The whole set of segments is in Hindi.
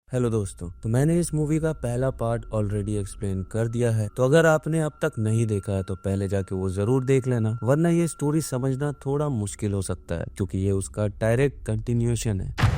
हेलो दोस्तों, तो मैंने इस मूवी का पहला पार्ट ऑलरेडी एक्सप्लेन कर दिया है। तो अगर आपने अब तक नहीं देखा है तो पहले जाके वो जरूर देख लेना, वरना ये स्टोरी समझना थोड़ा मुश्किल हो सकता है क्योंकि ये उसका डायरेक्ट कंटिन्यूएशन है।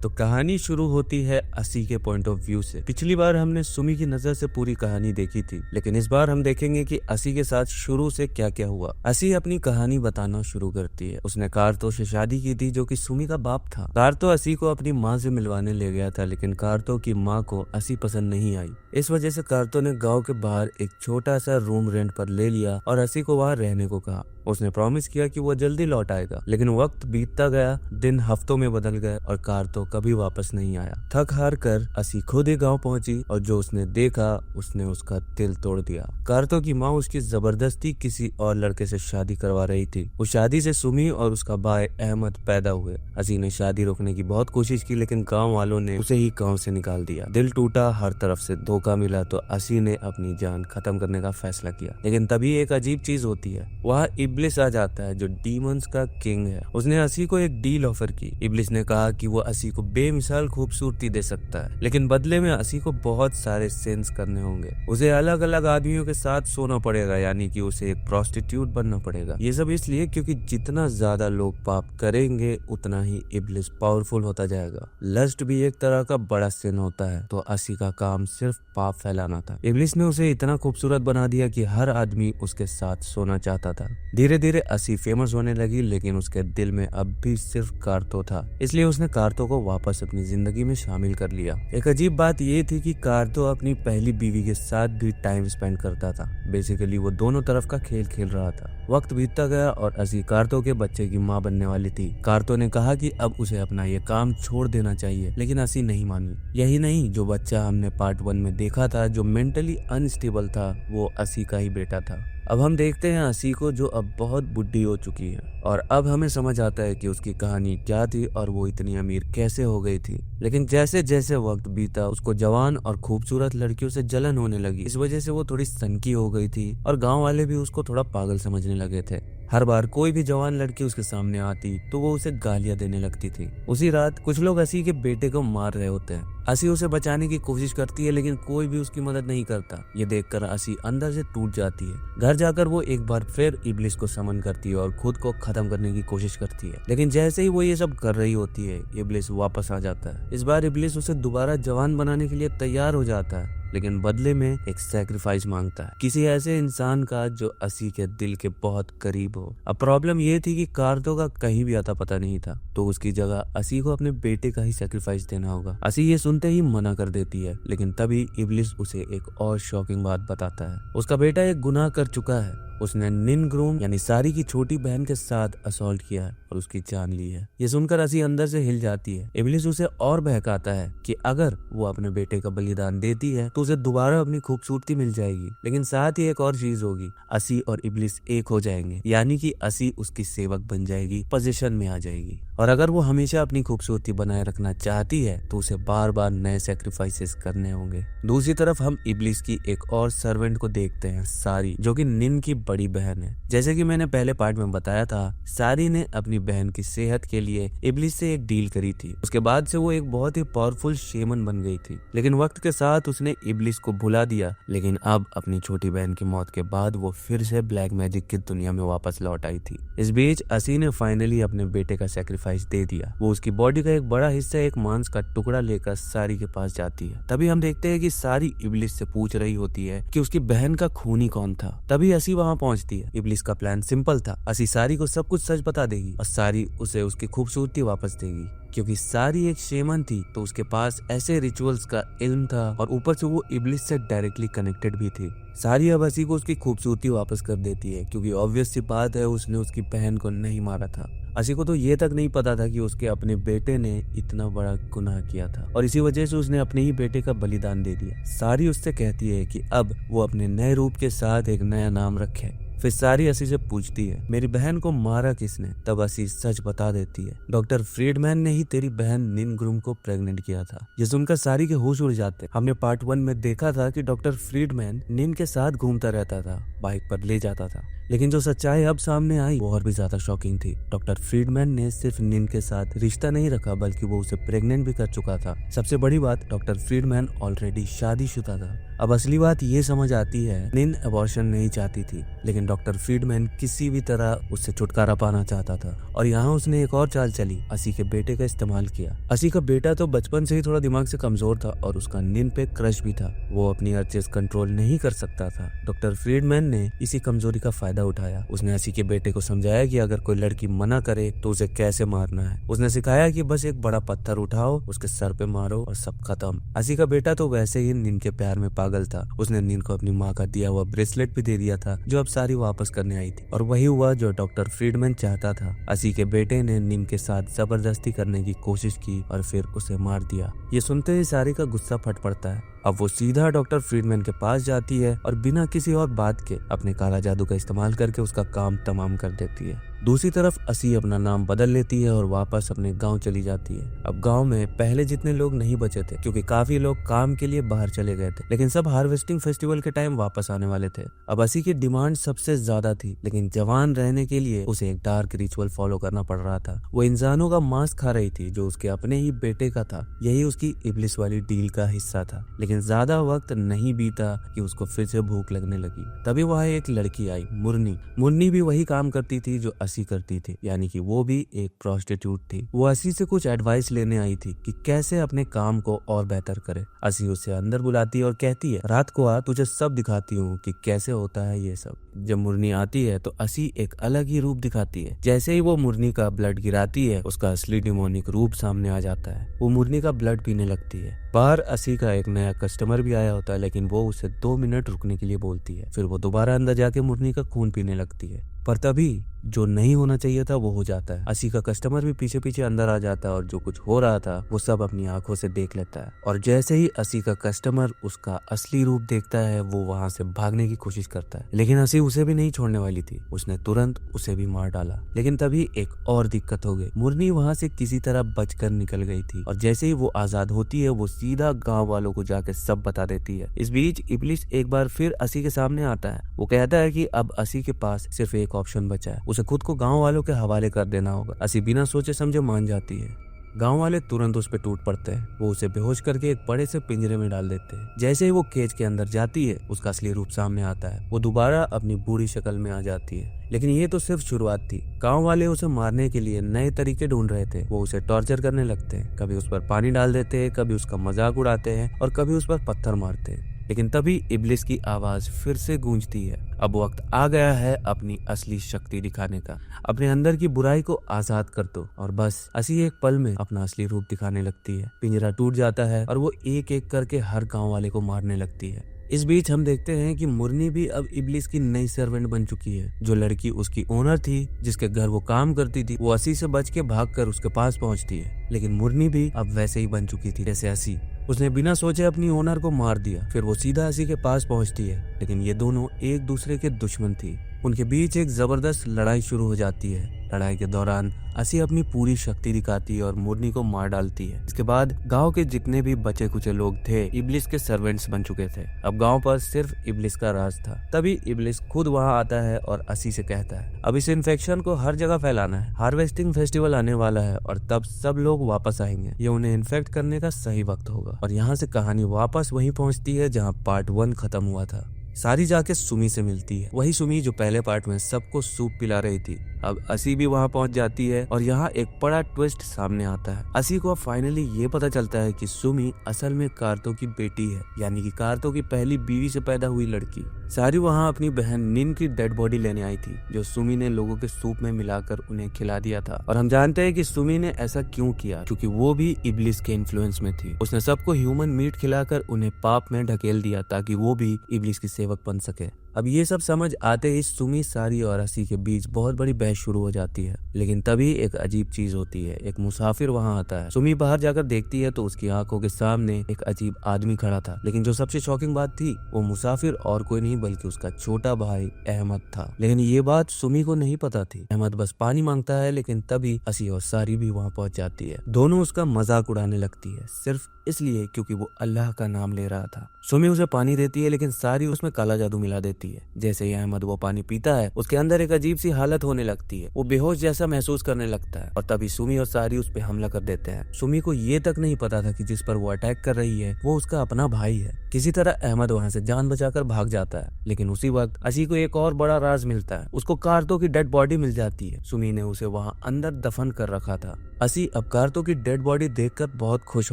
तो कहानी शुरू होती है असी के पॉइंट ऑफ व्यू से। पिछली बार हमने सुमी की नजर से पूरी कहानी देखी थी, लेकिन इस बार हम देखेंगे कि असी के साथ शुरू से क्या क्या हुआ। असी अपनी कहानी बताना शुरू करती है। उसने कार्तो से शादी की थी जो कि सुमी का बाप था। कार्तो असी को अपनी माँ से मिलवाने ले गया था, लेकिन कार्तो की माँ को असी पसंद नहीं आई। इस वजह से कार्तो ने गाँव के बाहर एक छोटा सा रूम रेंट पर ले लिया और असी को वहाँ रहने को कहा। उसने प्रॉमिस किया कि वो जल्दी लौट आएगा, लेकिन वक्त बीतता गया, दिन हफ्तों में बदल गए और कार्तो कभी वापस नहीं आया। थक हार कर असी खुद ही गांव पहुंची और जो उसने देखा उसने उसका दिल तोड़ दिया। कार्तो की माँ उसकी जबरदस्ती किसी और लड़के से शादी करवा रही थी। उस शादी से सुमी और उसका भाई अहमद पैदा हुए। असी ने शादी रोकने की बहुत कोशिश की, लेकिन गाँव वालों ने उसे ही गाँव से निकाल दिया। दिल टूटा, हर तरफ से धोखा मिला, तो असी ने अपनी जान खत्म करने का फैसला किया। लेकिन तभी एक अजीब चीज होती है, वह इब्लिस आ जाता है जो डीमंस का किंग है। उसने असी को एक डील ऑफर की। इब्लिस ने कहा कि वो असी को बेमिसाल खूबसूरती दे सकता है, लेकिन बदले में असी को बहुत सारे सिंस करने होंगे। उसे अलग अलग आदमियों के साथ सोना पड़ेगा, यानी कि उसे एक प्रोस्टिट्यूट बनना पड़ेगा। ये सब इसलिए क्योंकि जितना ज्यादा लोग पाप करेंगे उतना ही इब्लिस पावरफुल होता जाएगा। लस्ट भी एक तरह का बड़ा सिन होता है, तो असी का काम सिर्फ पाप फैलाना था। इब्लिस ने उसे इतना खूबसूरत बना दिया कि हर आदमी उसके साथ सोना चाहता था। धीरे धीरे असी फेमस होने लगी, लेकिन उसके दिल में अब भी सिर्फ कार्तो था। इसलिए उसने कार्तो को वापस अपनी जिंदगी में शामिल कर लिया। एक अजीब बात ये थी कि कार्तो अपनी पहली बीवी के साथ भी टाइम स्पेंड करता था। बेसिकली वो दोनों तरफ का खेल खेल रहा था। वक्त बीतता गया और असी कार्तो के बच्चे की माँ बनने वाली थी। कार्तो ने कहा कि अब उसे अपना ये काम छोड़ देना चाहिए, लेकिन असी नहीं मानी। यही नहीं, जो बच्चा हमने पार्ट 1 में देखा था जो मेंटली अनस्टेबल था, वो असी का ही बेटा था। अब हम देखते हैं असी को, जो अब बहुत बुढ़ी हो चुकी है, और अब हमें समझ आता है कि उसकी कहानी क्या थी और वो इतनी अमीर कैसे हो गई थी। लेकिन जैसे जैसे वक्त बीता, उसको जवान और खूबसूरत लड़कियों से जलन होने लगी। इस वजह से वो थोड़ी सनकी हो गई थी और गांव वाले भी उसको थोड़ा पागल समझने लगे थे। हर बार कोई भी जवान लड़की उसके सामने आती तो वो उसे गालियां देने लगती थी। उसी रात कुछ लोग असी के बेटे को मार रहे होते हैं। असी उसे बचाने की कोशिश करती है, लेकिन कोई भी उसकी मदद नहीं करता। ये देखकर असी अंदर से टूट जाती है। घर जाकर वो एक बार फिर इब्लिस को समन करती है और खुद को खत्म करने की कोशिश करती है। लेकिन जैसे ही वो ये सब कर रही होती है, इब्लिस वापस आ जाता है। इस बार इब्लिस उसे दोबारा जवान बनाने के लिए तैयार हो जाता है, लेकिन बदले में एक सैक्रिफाइस मांगता है, किसी ऐसे इंसान का जो असी के दिल के बहुत करीब हो। अब प्रॉब्लम ये थी कि कार्तो का कहीं भी आता पता नहीं था, तो उसकी जगह असी को अपने बेटे का ही सैक्रिफाइस देना होगा। असी ये सुनते ही मना कर देती है, लेकिन तभी इब्लिस उसे एक और शॉकिंग बात बताता है। उसका बेटा एक गुनाह कर चुका है। उसने निन ग्रूम यानी सारी की छोटी बहन के साथ असॉल्ट किया है और उसकी जान ली है। ये सुनकर असी अंदर से हिल जाती है। इब्लिस उसे और बहकाता है कि अगर वो अपने बेटे का बलिदान देती है तो उसे दोबारा अपनी खूबसूरती मिल जाएगी, लेकिन साथ ही एक और चीज होगी, असी और इब्लिस एक हो जाएंगे, यानी कि असी उसकी सेवक बन जाएगी, पोजीशन में आ जाएगी। और अगर वो हमेशा अपनी खूबसूरती बनाए रखना चाहती है तो उसे बार बार नए सैक्रिफाइसेस करने होंगे। दूसरी तरफ हम इब्लिस की एक और सर्वेंट को देखते हैं, सारी, जो कि निन की बड़ी बहन है। जैसे कि मैंने पहले पार्ट में बताया था, सारी ने अपनी बहन की सेहत के लिए इब्लिस से एक डील करी थी। उसके बाद से वो एक बहुत ही पावरफुल शेमन बन गई थी, लेकिन वक्त के साथ उसने इब्लिस को भुला दिया। लेकिन अब अपनी छोटी बहन की मौत के बाद वो फिर से ब्लैक मैजिक की दुनिया में वापस लौट आई थी। इस बीच असी ने फाइनली अपने बेटे का सैक्रिफाइस दे दिया। वो उसकी बॉडी का एक बड़ा हिस्सा, एक मांस का टुकड़ा लेकर सारी के पास जाती है। तभी हम देखते हैं कि सारी इब्लिस से पूछ रही होती है कि उसकी बहन का खूनी कौन था। तभी असी वहाँ पहुँचती है। इब्लिस का प्लान सिंपल था, असी सारी को सब कुछ सच बता देगी और सारी उसे उसकी खूबसूरती वापस देगी। क्योंकि सारी एक शेमन थी तो उसके पास ऐसे रिचुअल्स का इल्म था और ऊपर से वो इब्लिस से डायरेक्टली कनेक्टेड भी थी। सारी अब असी को उसकी खूबसूरती वापस कर देती है, क्योंकि ऑब्वियस सी बात है, उसने उसकी बहन को नहीं मारा था। असी को तो ये तक नहीं पता था कि उसके अपने बेटे ने इतना बड़ा गुनाह किया था और इसी वजह से उसने अपने ही बेटे का बलिदान दे दिया। सारी उससे कहती है कि अब वो अपने नए रूप के साथ एक नया नाम रखे। फिर सारी असी से पूछती है मेरी बहन को मारा किसने। तब असी सच बता देती है डॉक्टर फ्रीडमैन ने ही तेरी बहन निन ग्रूम को प्रेग्नेंट किया था। ये सुनकर सारी के होश उड़ जाते। हमने पार्ट 1 में देखा था कि डॉक्टर फ्रीडमैन निन के साथ घूमता रहता था, बाइक पर ले जाता था, लेकिन जो सच्चाई अब सामने आई वो और भी ज्यादा शॉकिंग थी। डॉक्टर फ्रीडमैन ने सिर्फ निन के साथ रिश्ता नहीं रखा बल्कि वो उसे प्रेग्नेंट भी कर चुका था। सबसे बड़ी बात, डॉक्टर फ्रीडमैन ऑलरेडी शादीशुदा था। अब असली बात ये समझ आती है, निन अबॉर्शन नहीं चाहती थी, लेकिन डॉक्टर फ्रीडमैन किसी भी तरह उससे छुटकारा पाना चाहता था। और यहाँ उसने एक और चाल चली, असी के बेटे का इस्तेमाल किया। असी का बेटा तो बचपन से ही थोड़ा दिमाग से कमजोर था और उसका निन पे क्रश भी था। वो अपनी अर्जेस कंट्रोल नहीं कर सकता था। डॉक्टर फ्रीडमैन ने इसी कमजोरी का फायदा उठाया। उसने असी के बेटे को समझाया कि अगर कोई लड़की मना करे तो उसे कैसे मारना है। उसने सिखाया कि बस एक बड़ा पत्थर उठाओ, उसके सर पे मारो और सब खत्म। असी का बेटा तो वैसे ही निन के प्यार में पागल था। उसने निन को अपनी माँ का दिया हुआ ब्रेसलेट भी दे दिया था जो अब सारी वापस करने आई थी, और वही हुआ जो डॉक्टर फ्रीडमैन चाहता था। असी के बेटे ने निन के साथ जबरदस्ती करने की कोशिश की और फिर उसे मार दिया। ये सुनते ही सारी का गुस्सा फट पड़ता है। अब वो सीधा डॉक्टर फ्रीडमैन के पास जाती है और बिना किसी और बात के अपने काला जादू का इस्तेमाल करके उसका काम तमाम कर देती है। दूसरी तरफ असी अपना नाम बदल लेती है और वापस अपने गांव चली जाती है। अब गांव में पहले जितने लोग नहीं बचे थे क्योंकि काफी लोग काम के लिए बाहर चले गए थे, लेकिन सब हार्वेस्टिंग फेस्टिवल के टाइम वापस आने वाले थे। अब असी की डिमांड सबसे ज्यादा थी, लेकिन जवान रहने के लिए उसे एक डार्क रिचुअल फॉलो करना पड़ रहा था। वो इंसानों का मांस खा रही थी जो उसके अपने ही बेटे का था। यही उसकी इब्लिस वाली डील का हिस्सा था। लेकिन ज्यादा वक्त नहीं बीता कि उसको फिर से भूख लगने लगी। तभी वहाँ एक लड़की आई, मुरनी। मुरनी भी वही काम करती थी जो असी करती थी, यानी कि वो भी एक प्रोस्टिट्यूट थी। वो असी से कुछ एडवाइस लेने आई थी कि कैसे अपने काम को और बेहतर करे। असी उसे अंदर बुलाती है और कहती है रात को आ, तुझे सब दिखाती हूँ कि कैसे होता है ये सब। जब मुरनी आती है तो असी एक अलग ही रूप दिखाती है। जैसे ही वो मुरनी का ब्लड गिराती है उसका असली डिमोनिक रूप सामने आ जाता है। वो मुरनी का ब्लड पीने लगती है। बाहर असी का एक नया कस्टमर भी आया होता है, लेकिन वो उसे 2 मिनट रुकने के लिए बोलती है। फिर वो दोबारा अंदर जाके मुरनी का खून पीने लगती है, पर तभी जो नहीं होना चाहिए था वो हो जाता है। असी का कस्टमर भी पीछे पीछे अंदर आ जाता है और जो कुछ हो रहा था वो सब अपनी आंखों से देख लेता है। और जैसे ही असी का कस्टमर उसका असली रूप देखता है वो वहां से भागने की कोशिश करता है, लेकिन असी उसे भी नहीं छोड़ने वाली थी। उसने तुरंत उसे भी मार डाला। लेकिन तभी एक और दिक्कत हो गई। मुरनी वहां से किसी तरह बचकर निकल गई थी और जैसे ही वो आजाद होती है वो सीधा गाँव वालों को जाके सब बता देती है। इस बीच इब्लिस एक बार फिर असी के सामने आता है। वो कहता है कि अब असी के पास सिर्फ एक ऑप्शन बचा है, उसे खुद को गांव वालों के हवाले कर देना होगा। असी बिना सोचे समझे मान जाती है। गांव वाले तुरंत उस पे टूट पड़ते हैं। वो उसे बेहोश करके एक बड़े से पिंजरे में डाल देते हैं। जैसे ही वो केज के अंदर जाती है उसका असली रूप सामने आता है। वो दोबारा अपनी बुरी शक्ल में आ जाती है। लेकिन ये तो सिर्फ शुरुआत थी। गांव वाले उसे मारने के लिए नए तरीके ढूंढ रहे थे। वो उसे टॉर्चर करने लगते हैं। कभी उस पर पानी डाल देते हैं, कभी उसका मजाक उड़ाते हैं और कभी उस पर पत्थर मारते हैं। लेकिन तभी इब्लिस की आवाज फिर से गूंजती है। अब वक्त आ गया है अपनी असली शक्ति दिखाने का। अपने अंदर की बुराई को आजाद कर दो। और बस असी एक पल में अपना असली रूप दिखाने लगती है। पिंजरा टूट जाता है और वो एक एक करके हर गांव वाले को मारने लगती है। इस बीच हम देखते हैं कि मुरनी भी अब इब्लिस की नई सर्वेंट बन चुकी है। जो लड़की उसकी ओनर थी, जिसके घर वो काम करती थी, वो असी से बच के भागकर उसके पास पहुंचती है। लेकिन मुरनी भी अब वैसे ही बन चुकी थी जैसे असी। उसने बिना सोचे अपनी ओनर को मार दिया। फिर वो सीधा असी के पास पहुंचती है। लेकिन ये दोनों एक दूसरे के दुश्मन थी। उनके बीच एक जबरदस्त लड़ाई शुरू हो जाती है। लड़ाई के दौरान असी अपनी पूरी शक्ति दिखाती है और मुरनी को मार डालती है। इसके बाद गांव के जितने भी बचे कुचे लोग थे इब्लिस के सर्वेंट्स बन चुके थे। अब गांव पर सिर्फ इब्लिस का राज था। तभी इब्लिस खुद वहां आता है और असी से कहता है अब इस इन्फेक्शन को हर जगह फैलाना है। हार्वेस्टिंग फेस्टिवल आने वाला है और तब सब लोग वापस आएंगे। ये उन्हें इन्फेक्ट करने का सही वक्त होगा। और यहाँ से कहानी वापस वहीं पहुंचती है जहाँ पार्ट 1 खत्म हुआ था। सारी जाके सुमी से मिलती है। वही सुमी जो पहले पार्ट में सबको सूप पिला रही थी। अब असी भी वहां पहुंच जाती है और यहाँ एक बड़ा ट्विस्ट सामने आता है। असी को अब फाइनली ये पता चलता है कि सुमी असल में कार्तो की बेटी है, यानी कि कार्तो की पहली बीवी से पैदा हुई लड़की। सारी वहाँ अपनी बहन निन की डेड बॉडी लेने आई थी जो सुमी ने लोगों के सूप में मिलाकर उन्हें खिला दिया था। और हम जानते हैं कि सुमी ने ऐसा क्यों किया, क्योंकि वो भी इब्लिस के इन्फ्लुएंस में थी। उसने सबको ह्यूमन मीट खिलाकर उन्हें पाप में ढकेल दिया ताकि वो भी इब्लिस की सेवक बन सके। अब ये सब समझ आते ही सुमी, सारी और असी के बीच बहुत बड़ी बहस शुरू हो जाती है। लेकिन तभी एक अजीब चीज होती है, एक मुसाफिर वहाँ आता है। सुमी बाहर जाकर देखती है तो उसकी आंखों के सामने एक अजीब आदमी खड़ा था। लेकिन जो सबसे शॉकिंग बात थी, वो मुसाफिर और कोई नहीं बल्कि उसका छोटा भाई अहमद था। लेकिन ये बात सुमी को नहीं पता थी। अहमद बस पानी मांगता है, लेकिन तभी असी और सारी भी वहाँ पहुँच जाती है। दोनों उसका मजाक उड़ाने लगती है, सिर्फ इसलिए क्योंकि वो अल्लाह का नाम ले रहा था। सुमी उसे पानी देती है, लेकिन सारी उसमें काला जादू मिला देती है। जैसे ही अहमद वो पानी पीता है, उसके अंदर एक अजीब सी हालत होने लगती है। वो बेहोश जैसा महसूस करने लगता है और तभी सुमी और सारी उस पे हमला कर देते हैं। सुमी को ये तक नहीं पता था कि जिस पर वो अटैक कर रही है वो उसका अपना भाई है। किसी तरह अहमद वहाँ से जान बचाकर भाग जाता है। लेकिन उसी वक्त असी को एक और बड़ा राज मिलता है। उसको कारतो की डेड बॉडी मिल जाती है। सुमी ने उसे वहाँ अंदर दफन कर रखा था। असी अब कारतो की डेड बॉडी देखकर बहुत खुश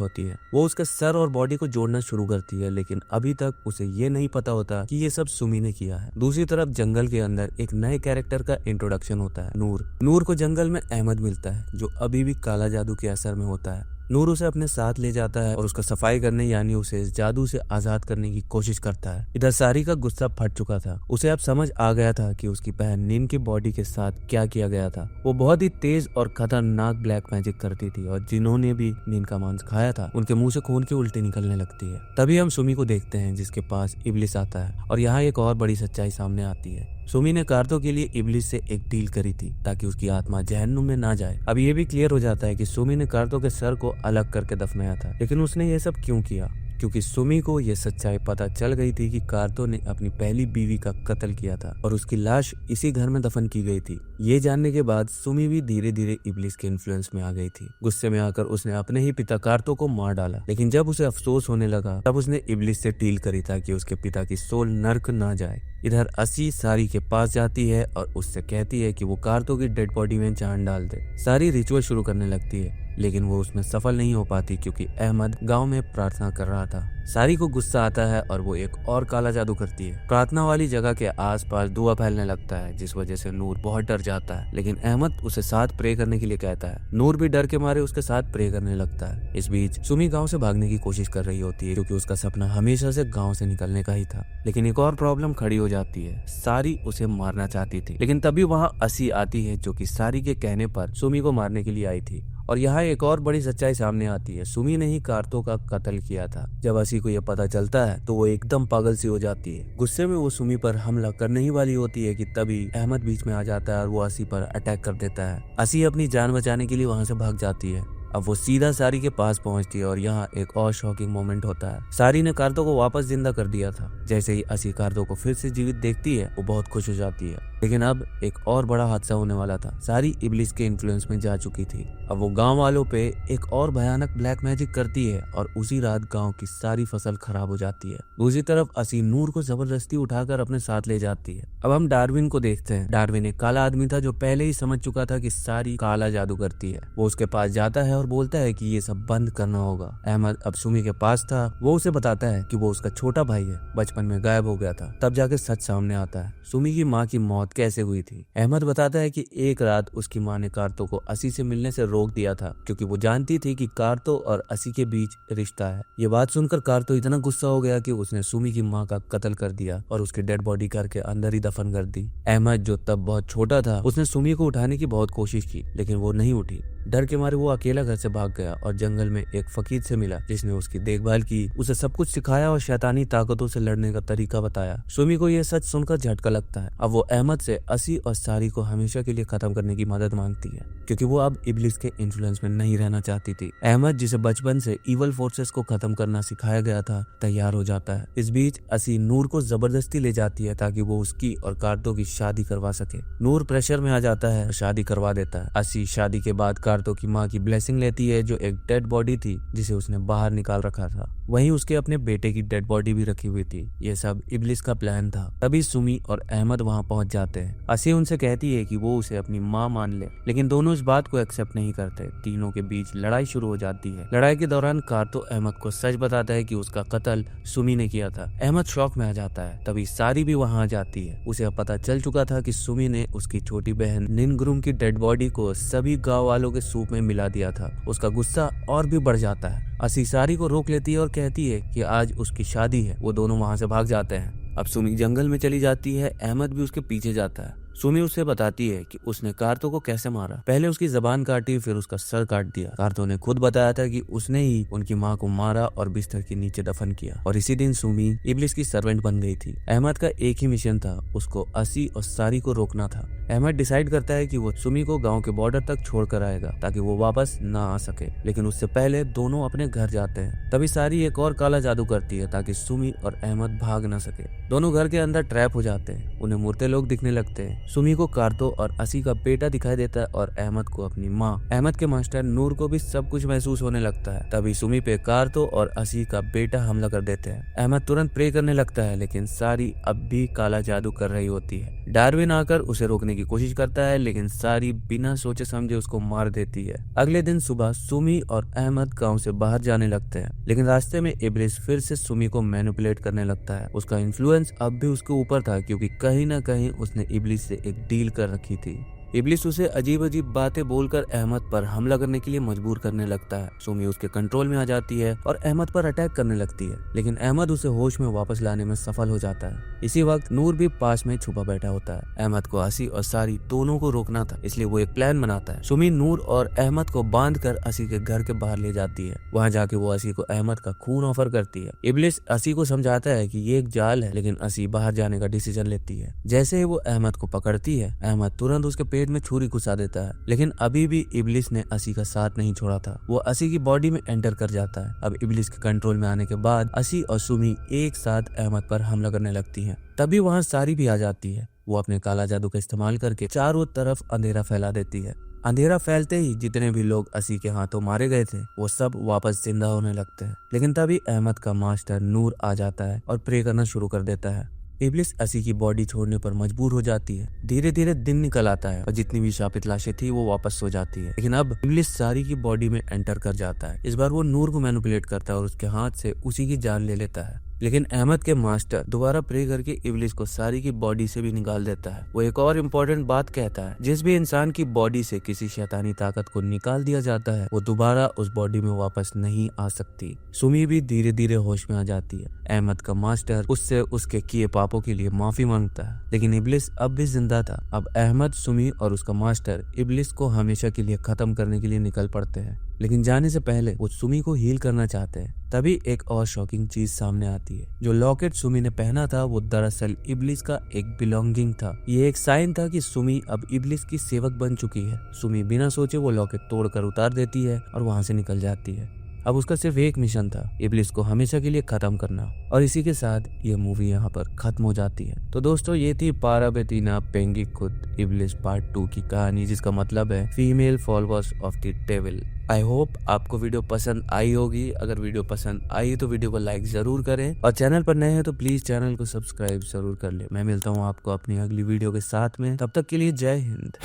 होती है। वो उसके सर और बॉडी को जोड़ना शुरू करती है, लेकिन अभी तक उसे ये नहीं पता होता कि ये सब सुमी ने किया है। दूसरी तरफ जंगल के अंदर एक नए कैरेक्टर का इंट्रोडक्शन होता है, नूर। नूर को जंगल में अहमद मिलता है, जो अभी भी काला जादू के असर में होता है। नूर उसे अपने साथ ले जाता है और उसका सफाई करने यानी उसे इस जादू से आजाद करने की कोशिश करता है। इधर सारी का गुस्सा फट चुका था। उसे अब समझ आ गया था कि उसकी बहन नीन की बॉडी के साथ क्या किया गया था। वो बहुत ही तेज और खतरनाक ब्लैक मैजिक करती थी और जिन्होंने भी नीन का मांस खाया था उनके मुंह से खून की उल्टी निकलने लगती है। तभी हम सुमी को देखते हैं, जिसके पास इब्लिस आता है और यहाँ एक और बड़ी सच्चाई सामने आती है। सुमी ने कारतो के लिए इब्लिस से एक डील करी थी ताकि उसकी आत्मा जहन्नुम में ना जाए। अब ये भी क्लियर हो जाता है कि सुमी ने कारतो के सर को अलग करके दफनाया था। लेकिन उसने ये सब क्यों किया? क्योंकि सुमी को ये सच्चाई पता चल गई थी कि कारतो ने अपनी पहली बीवी का कत्ल किया था और उसकी लाश इसी घर में दफन की गई थी। ये जानने के बाद सुमी भी धीरे धीरे इब्लिस के इन्फ्लुएंस में आ गई थी। गुस्से में आकर उसने अपने ही पिता कारतो को मार डाला। लेकिन जब उसे अफसोस होने लगा तब उसने इब्लिस से डील करी ताकि उसके पिता की सोल नर्क ना जाए। इधर असी सारी के पास जाती है और उससे कहती है कि वो कारतो की डेड बॉडी में जान डाल दे। सारी रिचुअल शुरू करने लगती है, लेकिन वो उसमें सफल नहीं हो पाती क्योंकि अहमद गांव में प्रार्थना कर रहा था। सारी को गुस्सा आता है और वो एक और काला जादू करती है। प्रार्थना वाली जगह के आसपास धुआं फैलने लगता है, जिस वजह से नूर बहुत डर जाता है। लेकिन अहमद उसे साथ प्रे करने के लिए कहता है। नूर भी डर के मारे उसके साथ प्रे करने लगता है। इस बीच सुमी गांव से भागने की कोशिश कर रही होती है क्योंकि उसका सपना हमेशा से गांव से निकलने का ही था। लेकिन एक और प्रॉब्लम खड़ी हो जाती है। सारी उसे मारना चाहती थी, लेकिन तभी वहाँ असी आती है, जो कि सारी के कहने पर सुमी को मारने के लिए आई थी। और यहाँ एक और बड़ी सच्चाई सामने आती है। सुमी ने ही कारतो का कत्ल किया था। जब असी को यह पता चलता है तो वो एकदम पागल सी हो जाती है। गुस्से में वो सुमी पर हमला करने ही वाली होती है कि तभी अहमद बीच में आ जाता है और वो असी पर अटैक कर देता है। असी अपनी जान बचाने के लिए वहां से भाग जाती है। अब वो सीधा सारी के पास पहुंचती है और यहाँ एक और शॉकिंग मोमेंट होता है। सारी ने कारतो को वापस जिंदा कर दिया था। जैसे ही असी कारतो को फिर से जीवित देखती है वो बहुत खुश हो जाती है। लेकिन अब एक और बड़ा हादसा होने वाला था। सारी इब्लिस के इन्फ्लुएंस में जा चुकी थी। अब वो गांव वालों पे एक और भयानक ब्लैक मैजिक करती है और उसी रात गांव की सारी फसल खराब हो जाती है। दूसरी तरफ असी नूर को जबरदस्ती उठाकर अपने साथ ले जाती है। अब हम डार्विन को देखते हैं। डार्विन एक काला आदमी था जो पहले ही समझ चुका था कि सारी काला जादू करती है। वो उसके पास जाता है और बोलता है कि ये सब बंद करना होगा। अहमद अब सुमी के पास था। वो उसे बताता है कि वो उसका छोटा भाई है, बचपन में गायब हो गया था। तब जाके सच सामने आता है, सुमी की माँ की मौत कैसे हुई थी। अहमद बताता है कि एक रात उसकी माँ ने कारतो को असी से मिलने से रोक दिया था क्योंकि वो जानती थी कि कारतो और असी के बीच रिश्ता है। ये बात सुनकर कारतो इतना गुस्सा हो गया कि उसने सुमी की माँ का कत्ल कर दिया और उसकी डेड बॉडी घर के अंदर ही दफन कर दी। अहमद जो तब बहुत छोटा था, उसने सुमी को उठाने की बहुत कोशिश की, लेकिन वो नहीं उठी। डर के मारे वो अकेला घर से भाग गया और जंगल में एक फकीर से मिला जिसने उसकी देखभाल की, उसे सब कुछ सिखाया और शैतानी ताकतों से लड़ने का तरीका बताया। सुमी को यह सच सुनकर झटका लगता है। अब वो अहमद से असी और सारी को हमेशा के लिए खत्म करने की मदद मांगती है क्योंकि वो अब इब्लिस के इन्फ्लुएंस में नहीं रहना चाहती थी। अहमद, जिसे बचपन से इवल फोर्सेस को खत्म करना सिखाया गया था, तैयार हो जाता है। इस बीच असी नूर को जबरदस्ती ले जाती है ताकि वो उसकी और कारतो की शादी करवा सके। नूर प्रेशर में आ जाता है और शादी करवा देता है। असी शादी के बाद कारतो की माँ की ब्लेसिंग लेती है, जो एक डेड बॉडी थी जिसे उसने बाहर निकाल रखा था। वहीं उसके अपने बेटे की डेड बॉडी भी रखी हुई थी। ये सब इब्लिस का प्लान था। तभी सुमी और अहमद वहां पहुंच जाते हैं। असी उनसे कहती है कि वो उसे अपनी माँ मान ले, लेकिन दोनों इस बात को एक्सेप्ट नहीं करते। तीनों के बीच लड़ाई शुरू हो जाती है। लड़ाई के दौरान कारतो अहमद को सच बताता है कि उसका कत्ल सुमी ने किया था। अहमद शौक में आ जाता है। तभी सारी भी वहां आ जाती है। उसे अब पता चल चुका था कि सुमी ने उसकी छोटी बहन निनगुरुम की डेड बॉडी को सभी गाँव वालों के सूप में मिला दिया था। उसका गुस्सा और भी बढ़ जाता है। असी सारी को रोक लेती है और कहती है कि आज उसकी शादी है। वो दोनों वहां से भाग जाते हैं। अब सुमी जंगल में चली जाती है, अहमद भी उसके पीछे जाता है। सुमी उससे बताती है कि उसने कार्तो को कैसे मारा। पहले उसकी जबान काटी, फिर उसका सर काट दिया। कार्तो ने खुद बताया था कि उसने ही उनकी माँ को मारा और बिस्तर के नीचे दफन किया। और इसी दिन सुमी इब्लिस की सर्वेंट बन गई थी। अहमद का एक ही मिशन था, उसको असी और सारी को रोकना था। अहमद डिसाइड करता है कि वो सुमी को गांव के बॉर्डर तक छोड़ कर आएगा ताकि वो वापस ना आ सके, लेकिन उससे पहले दोनों अपने घर जाते हैं। तभी सारी एक और काला जादू करती है ताकि सुमी और अहमद भाग ना सके। दोनों घर के अंदर ट्रैप हो जाते हैं। उन्हें मुर्ते लोग दिखने लगते हैं। सुमी को कार्तो और असी का बेटा दिखाई देता है और अहमद को अपनी माँ। अहमद के मास्टर नूर को भी सब कुछ महसूस होने लगता है। तभी सुमी पे कार्तो और असी का बेटा हमला कर देते हैं। अहमद तुरंत प्रे करने लगता है, लेकिन सारी अब भी काला जादू कर रही होती है। डार्विन आकर उसे रोकने की कोशिश करता है, लेकिन सारी बिना सोचे समझे उसको मार देती है। अगले दिन सुबह सुमी और अहमद गांव से बाहर जाने लगते हैं, लेकिन रास्ते में इब्लिस फिर से सुमी को मैनिपुलेट करने लगता है। उसका इन्फ्लुएंस अब भी उसके ऊपर था, क्योंकि कहीं ना कहीं उसने इब्लिस से एक डील कर रखी थी। इब्लिस उसे अजीब अजीब बातें बोलकर अहमद पर हमला करने के लिए मजबूर करने लगता है। सुमी उसके कंट्रोल में आ जाती है और अहमद पर अटैक करने लगती है, लेकिन अहमद उसे होश में वापस लाने में सफल हो जाता है। इसी वक्त नूर भी पास में छुपा बैठा होता है। अहमद को असी और सारी दोनों को रोकना था, इसलिए वो एक प्लान बनाता है। सुमी नूर और अहमद को बांध कर असी के घर के बाहर ले जाती है। वहाँ जाके वो असी को अहमद का खून ऑफर करती है। इब्लिस असी को समझाता है कि ये एक जाल है, लेकिन असी बाहर जाने का डिसीजन लेती है। जैसे ही वो अहमद को पकड़ती है, अहमद तुरंत उसके पेट में छुरी घुसा देता है, लेकिन अभी भी इब्लिस ने असी का साथ नहीं छोड़ा था। वो असी की बॉडी में एंटर कर जाता है। अब इब्लिस के कंट्रोल में आने के बाद असी और सुमी एक साथ अहमद पर हमला करने लगती हैं। तभी वहाँ सारी भी आ जाती है। वो अपने काला जादू का इस्तेमाल करके चारों तरफ अंधेरा फैला देती है। अंधेरा फैलते ही जितने भी लोग असी के हाथों मारे गए थे वो सब वापस जिंदा होने लगते हैं। लेकिन तभी अहमद का मास्टर नूर आ जाता है और प्रे करना शुरू कर देता है। इब्लिस असी की बॉडी छोड़ने पर मजबूर हो जाती है। धीरे धीरे दिन निकल आता है और जितनी भी शापित लाशें थी वो वापस सो जाती है। लेकिन अब इब्लिस सारी की बॉडी में एंटर कर जाता है। इस बार वो नूर को मैनिपुलेट करता है और उसके हाथ से उसी की जान ले लेता है। लेकिन अहमद के मास्टर दोबारा प्रे करके इब्लिस को सारी की बॉडी से भी निकाल देता है। वो एक और इम्पोर्टेंट बात कहता है, जिस भी इंसान की बॉडी से किसी शैतानी ताकत को निकाल दिया जाता है वो दोबारा उस बॉडी में वापस नहीं आ सकती। सुमी भी धीरे धीरे होश में आ जाती है। अहमद का मास्टर उससे उसके किए पापों के लिए माफी मांगता है, लेकिन इब्लिस अब भी जिंदा था। अब अहमद, सुमी और उसका मास्टर इब्लिस को हमेशा के लिए खत्म करने के लिए निकल पड़ते हैं। लेकिन जाने से पहले वो सुमी को हील करना चाहते हैं। तभी एक और शॉकिंग चीज सामने आती है। जो लॉकेट सुमी ने पहना था वो दरअसल इब्लिस का एक बिलोंगिंग था। ये एक साइन था कि सुमी अब इब्लिस की सेवक बन चुकी है। सुमी बिना सोचे वो लॉकेट तोड़कर उतार देती है और वहां से निकल जाती है। अब उसका सिर्फ एक मिशन था, इब्लिस को हमेशा के लिए खत्म करना। और इसी के साथ ये मूवी यहाँ पर खत्म हो जाती है। तो दोस्तों ये थी पाराबेतीना पेंगिकुत इब्लिस पार्ट 2 की कहानी, जिसका मतलब है female followers of the devil. I hope आपको वीडियो पसंद आई होगी। अगर वीडियो पसंद आई तो वीडियो को लाइक जरूर करें और चैनल पर नए हैं तो प्लीज चैनल को सब्सक्राइब जरूर कर ले। मैं मिलता हूँ आपको अपनी अगली वीडियो के साथ में, तब तक के लिए जय हिंद।